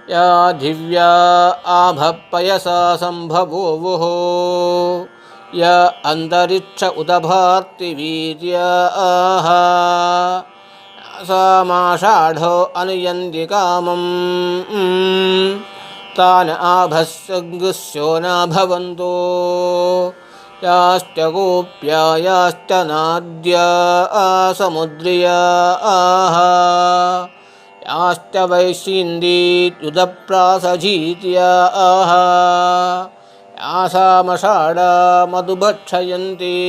या दिव्या आभपयसा सम्भवोवुः य अन्तरिक्ष उदभार्तिवीर्याः सामाषाढो अनुयन्ति कामम् तान् आभस्सङ्गुस्यो न भवन्तो याश्च गोप्या याश्च नाद्या समुद्रियाः याश्च वैश्यीन्द्युदप्रासजीत्याः यासामषाढा मधुभक्षयन्ति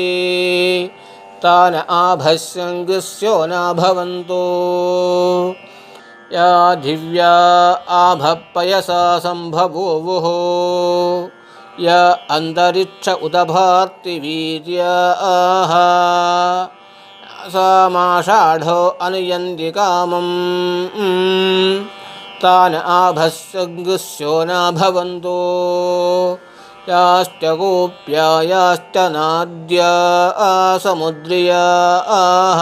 तान् आभस्सङ्गुस्यो न भवन्तो या दिव्या आभपयसा सम्भवोवुः य अन्तरिक्ष उदभार्तिवीर्याः सामाषाढो अनुयन्ति कामम् तान् आभस्सङ्गुस्यो न भवन्तो याश्च गोप्या याश्च नाद्या समुद्रियाः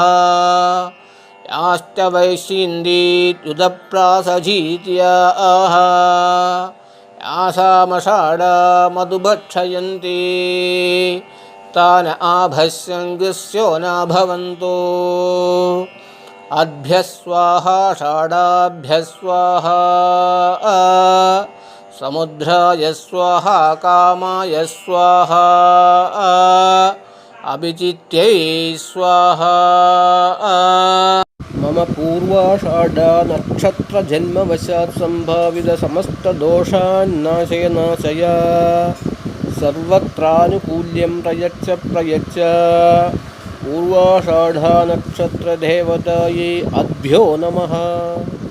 याश्च वैश्यीन्द्युदप्रासजीत्याः यासामषाढा मधुभक्षयन्ति तान् आभस्सङ्गुस्यो न भवन्तो अद्भ्यः स्वाहा षाढाभ्यः स्वाहा समुद्राय स्वाहा कामाय स्वाहा अभिजित्यै स्वाहा मम पूर्वाषाढा नक्षत्रजन्मवशात् सम्भावित समस्तदोषान्नाशय नाशय सर्वत्रानुकूल्यं प्रयच्छ प्रयच्छ पूर्वाषाढा नक्षत्रदेवतायै अद्भ्यो नमः।